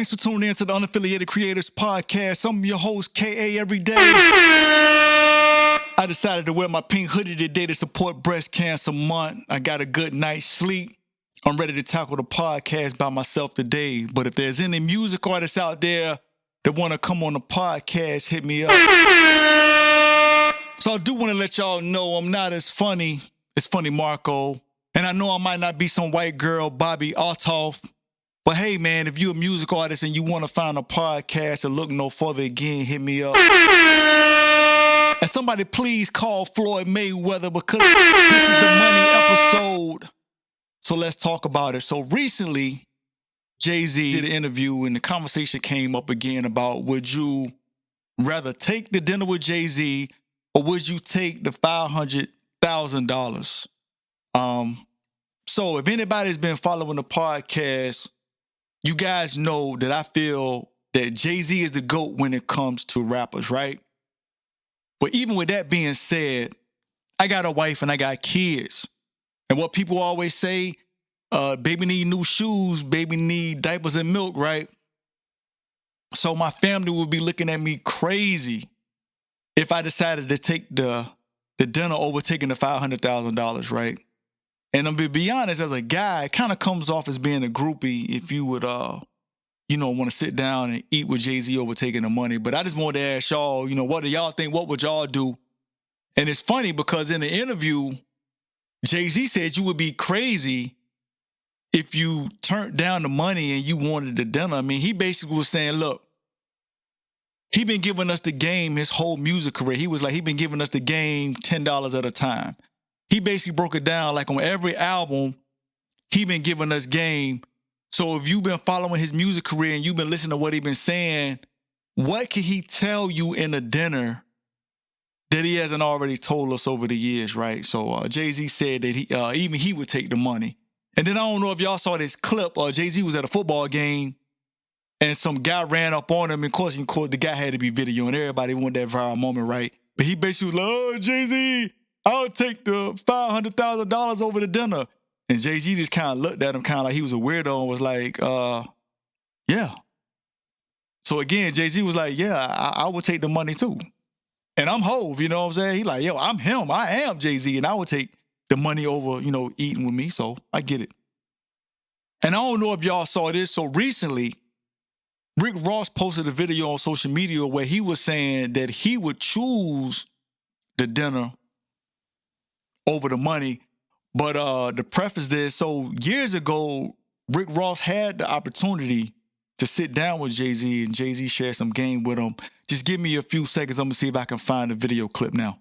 Thanks for tuning in to the Unaffiliated Creators Podcast. I'm your host, kaeveryday. I decided to wear my pink hoodie today to support Breast Cancer Month. I got a good night's sleep. I'm ready to tackle the podcast by myself today. But if there's any music artists out there that want to come on the podcast, hit me up. So I do want to let y'all know I'm not as funny as Funny Marco. And I know I might not be some white girl, Bobby Altoff. But hey, man, if you're a music artist and you want to find a podcast and look no further again, hit me up. And somebody please call Floyd Mayweather because this is the money episode. So let's talk about it. So recently, Jayz did an interview and the conversation came up again about would you rather take the dinner with Jayz or would you take the $500,000? So if anybody's been following the podcast, you guys know that I feel that Jayz is the GOAT when it comes to rappers, right? But even with that being said, I got a wife and I got kids. And what people always say, baby need new shoes, baby need diapers and milk, right? So my family would be looking at me crazy if I decided to take the dinner over taking the $500,000, right? And I'm going to be honest, as a guy, it kind of comes off as being a groupie if you would, want to sit down and eat with Jayz over taking the money. But I just wanted to ask y'all, what do y'all think? What would y'all do? And it's funny because in the interview, Jayz said you would be crazy if you turned down the money and you wanted the dinner. I mean, he basically was saying, look, he been giving us the game his whole music career. He was like, he been giving us the game $10 at a time. He basically broke it down like on every album, he been giving us game. So if you've been following his music career and you've been listening to what he been saying, what can he tell you in a dinner that he hasn't already told us over the years, right? So Jayz said that even he would take the money. And then I don't know if y'all saw this clip. Jayz was at a football game and some guy ran up on him. And of course, the guy had to be videoing. Everybody wanted that viral moment, right? But he basically was like, oh, Jayz, I'll take the $500,000 over the dinner. And Jayz just kind of looked at him kind of like he was a weirdo and was like, yeah. So again, Jayz was like, yeah, I would take the money too. And I'm Hove, you know what I'm saying? He like, yo, I'm him. I am Jayz, and I would take the money over, eating with me. So I get it. And I don't know if y'all saw this. So recently, Rick Ross posted a video on social media where he was saying that he would choose the dinner over the money. But the preface there, so years ago, Rick Ross had the opportunity to sit down with Jayz and Jayz shared some game with him. Just give me a few seconds. I'm going to see if I can find the video clip now.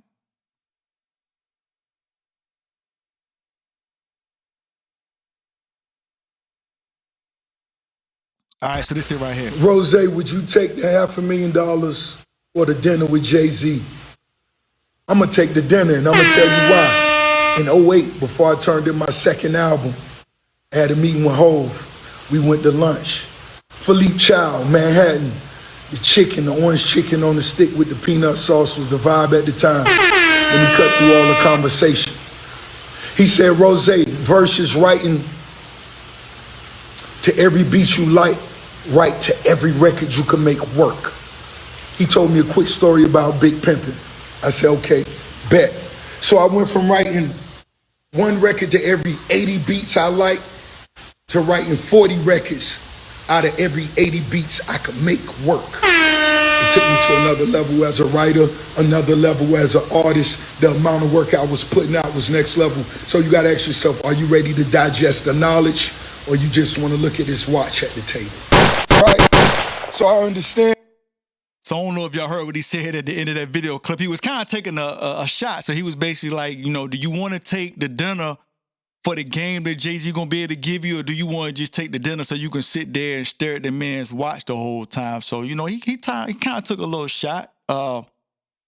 All right, so this is right here. Rose, would you take the $500,000 or the dinner with Jayz? I'm going to take the dinner, and I'm going to tell you why. In 2008, before I turned in my second album, I had a meeting with Hove. We went to lunch. Philippe Chow, Manhattan. The chicken, the orange chicken on the stick with the peanut sauce was the vibe at the time. Then we cut through all the conversation. He said, Rose, verses writing to every beat you like, write to every record you can make work. He told me a quick story about Big Pimpin'. I said, okay, bet. So I went from writing one record to every 80 beats I like to writing 40 records out of every 80 beats I could make work. It took me to another level as a writer, another level as an artist. The amount of work I was putting out was next level. So you got to ask yourself, are you ready to digest the knowledge or you just want to look at this watch at the table? Right? So I understand. So I don't know if y'all heard what he said at the end of that video clip. He was kind of taking a shot. So he was basically like, do you want to take the dinner for the game that Jayz gonna be able to give you, or do you want to just take the dinner so you can sit there and stare at the man's watch the whole time? So he kind of took a little shot. But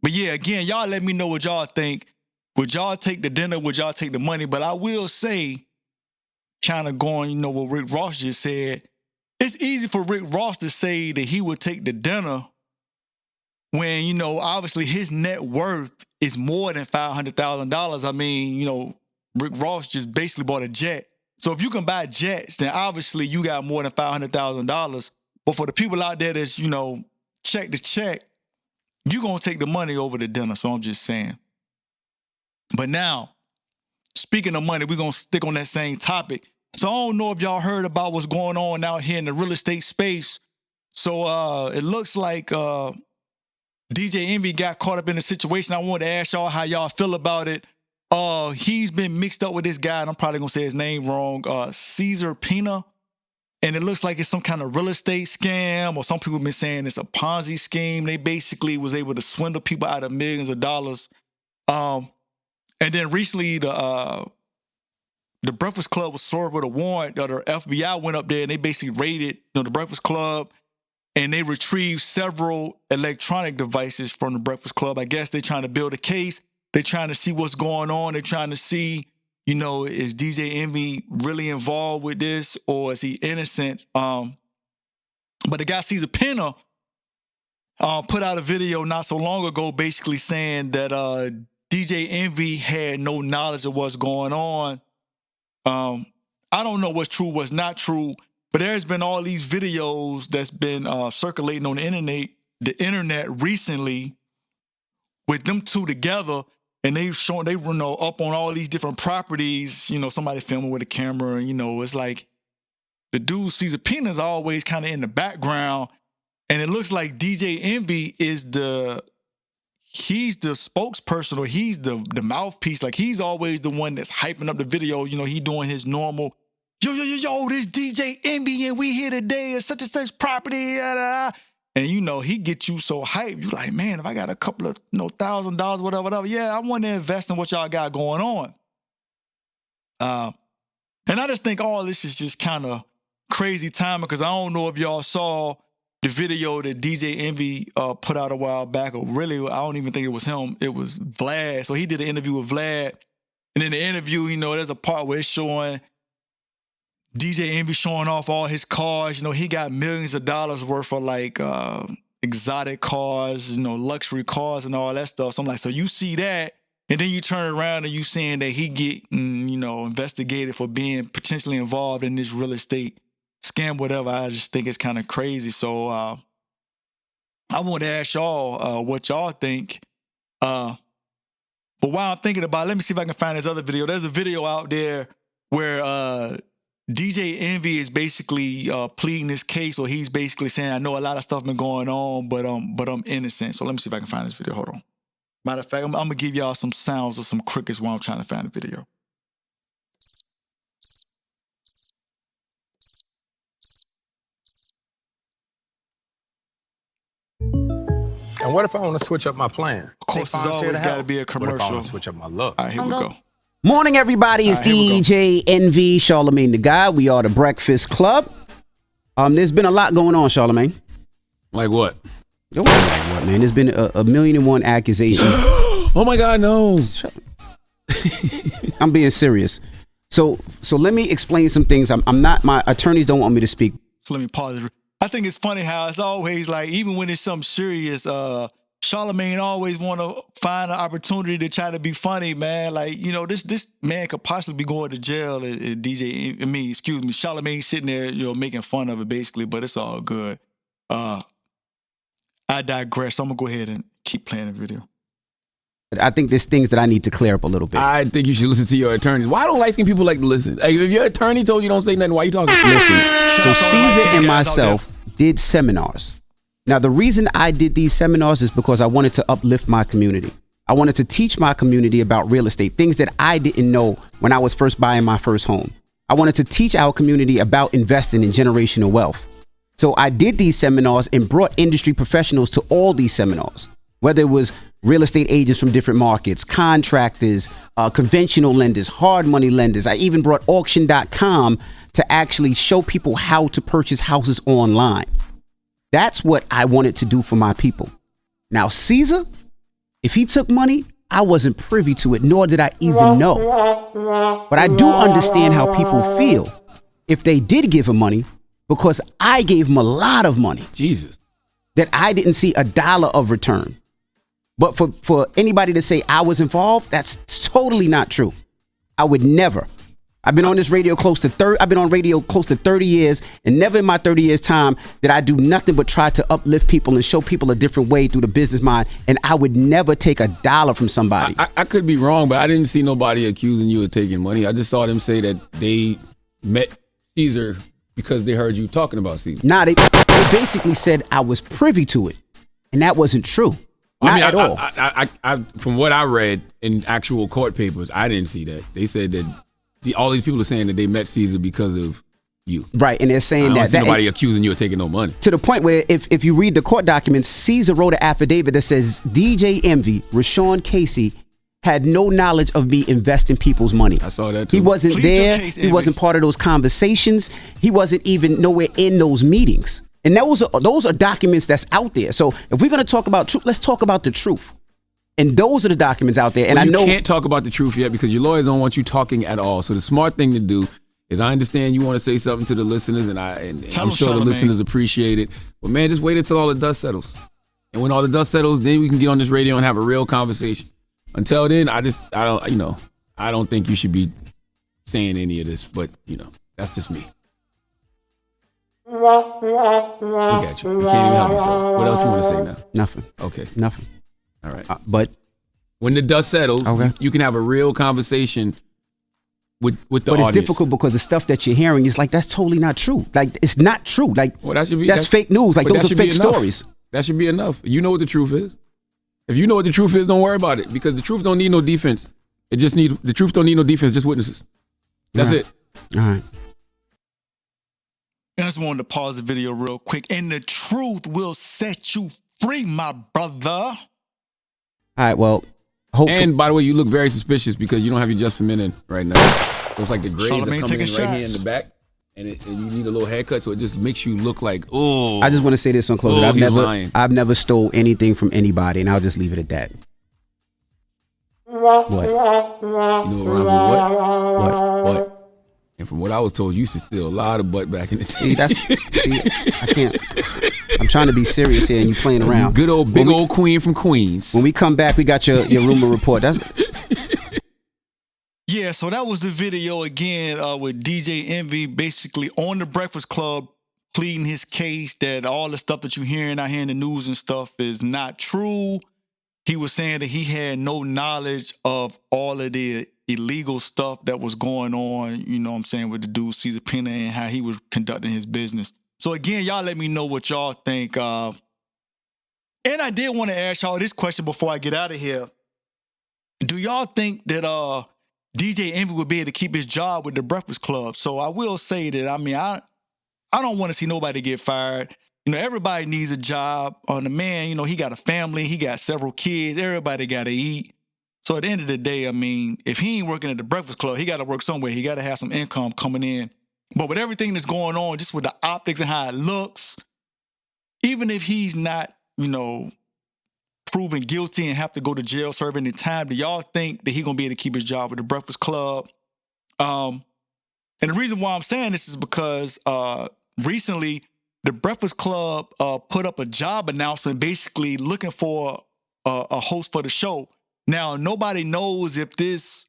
yeah, again, y'all let me know what y'all think. Would y'all take the dinner? Would y'all take the money? But I will say, kind of going, what Rick Ross just said. It's easy for Rick Ross to say that he would take the dinner when, obviously his net worth is more than $500,000. I mean, Rick Ross just basically bought a jet. So if you can buy jets, then obviously you got more than $500,000. But for the people out there that's, check to check, you going to take the money over the dinner. So I'm just saying. But now, speaking of money, we're going to stick on that same topic. So I don't know if y'all heard about what's going on out here in the real estate space. So it looks like DJ Envy got caught up in a situation. I wanted to ask y'all how y'all feel about it. He's been mixed up with this guy, and I'm probably going to say his name wrong, Caesar Pina. And it looks like it's some kind of real estate scam, or some people have been saying it's a Ponzi scheme. They basically was able to swindle people out of millions of dollars. And then recently, the Breakfast Club was served with a warrant. The FBI went up there and they basically raided the Breakfast Club, and they retrieved several electronic devices from the Breakfast Club. I guess they're trying to build a case. They're trying to see what's going on. They're trying to see, is DJ Envy really involved with this, or is he innocent? But the guy Caesar Pena put out a video not so long ago basically saying that DJ Envy had no knowledge of what's going on. I don't know what's true, what's not true, but there's been all these videos that's been circulating on the internet recently with them two together, and they've shown they were up on all these different properties. Somebody filming with a camera, and it's like the dude Caesar Pina's always kind of in the background, and it looks like DJ Envy is he's the spokesperson, or he's the mouthpiece. Like, he's always the one that's hyping up the video. He doing his normal, yo, this DJ Envy, and we here today at such and such property. And, he gets you so hyped. You like, man, if I got a couple of, $1,000, whatever. Yeah, I want to invest in what y'all got going on. And I just think all this is just kind of crazy timing, because I don't know if y'all saw the video that DJ Envy put out a while back, or really, I don't even think it was him. It was Vlad. So he did an interview with Vlad. And in the interview, there's a part where it's showing DJ Envy showing off all his cars. He got millions of dollars worth of like exotic cars, luxury cars and all that stuff. So I'm like, so you see that, and then you turn around and you saying that he getting, investigated for being potentially involved in this real estate scam, whatever. I just think it's kind of crazy. So I want to ask y'all what y'all think. But while I'm thinking about it, let me see if I can find this other video. There's a video out there where DJ Envy is basically pleading this case, or he's basically saying, I know a lot of stuff been going on, but I'm innocent. So let me see if I can find this video. Hold on. Matter of fact, I'm going to give y'all some sounds of some crickets while I'm trying to find the video. And what if I want to switch up my plan? Of course, there's always got to be a commercial. What if I want to switch up my look? All right, here we go. Morning, everybody. It's DJ Envy, Charlamagne the Guy. We are the Breakfast Club. There's been a lot going on, Charlamagne. Like what? Don't worry about what, man. There's been a million and one accusations. Oh my God, no. I'm being serious. So let me explain some things. I'm not, my attorneys don't want me to speak. So let me pause. I think it's funny how it's always like, even when it's something serious, Charlamagne always want to find an opportunity to try to be funny, man. Like, this man could possibly be going to jail. And Charlamagne sitting there, making fun of it basically, but it's all good. I digress. I'm gonna go ahead and keep playing the video. I think there's things that I need to clear up a little bit. I think you should listen to your attorneys. Why don't light-skinned people like to listen? Hey, if your attorney told you don't say nothing, why you talking? Listen, so Caesar and myself did seminars. Now, the reason I did these seminars is because I wanted to uplift my community. I wanted to teach my community about real estate, things that I didn't know when I was first buying my first home. I wanted to teach our community about investing in generational wealth. So I did these seminars and brought industry professionals to all these seminars, whether it was real estate agents from different markets, contractors, conventional lenders, hard money lenders. I even brought auction.com to actually show people how to purchase houses online. That's what I wanted to do for my people. Now, Caesar, if he took money, I wasn't privy to it, nor did I even know. But I do understand how people feel if they did give him money, because I gave him a lot of money. Jesus. That I didn't see a dollar of return. But for anybody to say I was involved, that's totally not true. I would never I've been on this radio I've been on radio close to 30 years, and never in my 30 years time did I do nothing but try to uplift people and show people a different way through the business mind. And I would never take $1 from somebody. I could be wrong, but I didn't see nobody accusing you of taking money. I just saw them say that they met Caesar because they heard you talking about Caesar. Nah, they basically said I was privy to it, and that wasn't true. Not at all. I from what I read in actual court papers, I didn't see that. They said that all these people are saying that they met Caesar because of you. Right, and they're saying I don't see that nobody accusing you of taking no money. To the point where if you read the court documents, Caesar wrote an affidavit that says DJ Envy, Rashawn Casey, had no knowledge of me investing people's money. I saw that too. He wasn't there. He wasn't part of those conversations. He wasn't even nowhere in those meetings. And those are documents that's out there. So if we're gonna talk about truth, let's talk about the truth. And those are the documents out there. And well, I know you can't talk about the truth yet because your lawyers don't want you talking at all. So the smart thing to do is, I understand you want to say something to the listeners, and I'm sure the listeners appreciate it. But man, just wait until all the dust settles. And when all the dust settles, then we can get on this radio and have a real conversation. Until then, I don't think you should be saying any of this. But that's just me. Look at you. You can't even help yourself. What else you want to say now? Nothing. Okay. Nothing. All right. But when the dust settles, you can have a real conversation with the audience. But it's difficult because the stuff that you're hearing is like, that's totally not true. Like, it's not true. Like, well, that's fake news. Like, those are fake stories. That should be enough. You know what the truth is. If you know what the truth is, don't worry about it, because the truth don't need no defense. The truth don't need no defense, just witnesses. That's it. All right. I just wanted to pause the video real quick. And the truth will set you free, my brother. All right, well, hopefully. And by the way, you look very suspicious because you don't have your Just for Men in right now. Looks like the grades are coming in right here in the back. And you need a little haircut, so it just makes you look like, oh. I just want to say this on closing. I've never stole anything from anybody, and I'll just leave it at that. What? You know what? What? And from what I was told, you used to steal a lot of butt back in the day. I can't. I'm trying to be serious here, and you playing around. Good old old queen from Queens. When we come back, we got your rumor report. Yeah, so that was the video again with DJ Envy basically on the Breakfast Club pleading his case that all the stuff that you're hearing out here in the news and stuff is not true. He was saying that he had no knowledge of all of the illegal stuff that was going on, you know what I'm saying, with the dude Caesar Pena and how he was conducting his business. So again, y'all let me know what y'all think. And I did want to ask y'all this question before I get out of here. Do y'all think that DJ Envy would be able to keep his job with the Breakfast Club? So I will say that, I don't want to see nobody get fired. Everybody needs a job. The man, he got a family, he got several kids, everybody got to eat. So at the end of the day, if he ain't working at the Breakfast Club, he got to work somewhere. He got to have some income coming in. But with everything that's going on, just with the optics and how it looks, even if he's not, proven guilty and have to go to jail serving any time, do y'all think that he's going to be able to keep his job with the Breakfast Club? And the reason why I'm saying this is because recently the Breakfast Club put up a job announcement basically looking for a host for the show. Now, nobody knows if this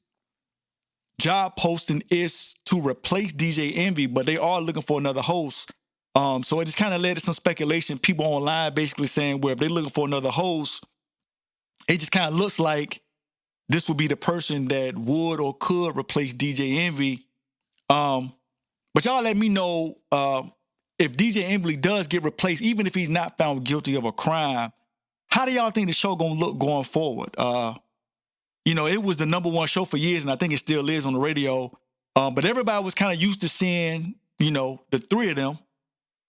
job posting is to replace DJ Envy, but they are looking for another host. So it just kind of led to some speculation. People online basically saying, well, if they're looking for another host, it just kind of looks like this would be the person that would or could replace DJ Envy. But y'all let me know if DJ Envy does get replaced, even if he's not found guilty of a crime, how do y'all think the show gonna look going forward? It was the number one show for years, and I think it still is on the radio. But everybody was kind of used to seeing, the three of them.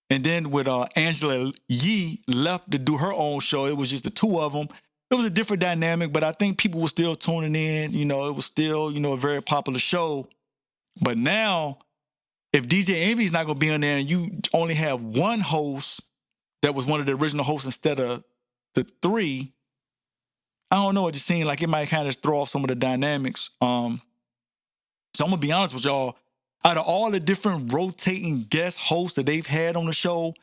And then with Angela Yee left to do her own show, it was just the two of them. It was a different dynamic, but I think people were still tuning in. It was still, a very popular show. But now, if DJ Envy's not going to be on there and you only have one host that was one of the original hosts instead of the three, I don't know. It just seemed like it might kind of throw off some of the dynamics. So I'm going to be honest with y'all. Out of all the different rotating guest hosts that they've had on the show,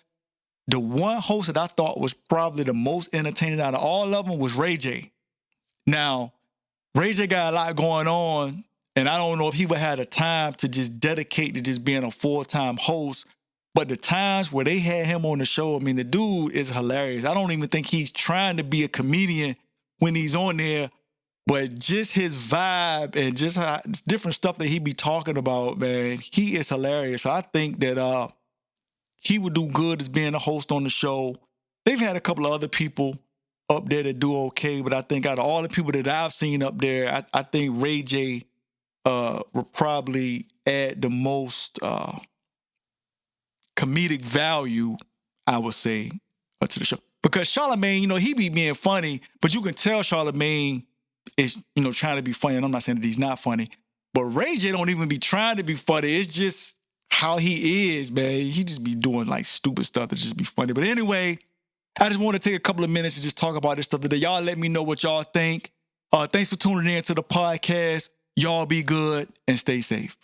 the one host that I thought was probably the most entertaining out of all of them was Ray J. Now, Ray J got a lot going on, And I don't know if he would have the time to just dedicate to just being a full-time host. But the times where they had him on the show, I mean, the dude is hilarious. I don't even think he's trying to be a comedian when he's on there. But just his vibe and just how, different stuff that he be talking about, man, he is hilarious. So I think that he would do good as being a host on the show. They've had a couple of other people up there that do okay, but I think out of all the people that I've seen up there, I think Ray J would probably add the most comedic value, I would say, to the show. Because Charlamagne, he be being funny, but you can tell Charlamagne is, trying to be funny. And I'm not saying that he's not funny, but Ray J don't even be trying to be funny. It's just how he is, man. He just be doing like stupid stuff to just be funny. But anyway, I just want to take a couple of minutes to just talk about this stuff today. Y'all let me know what y'all think. Thanks for tuning in to the podcast. Y'all be good and stay safe.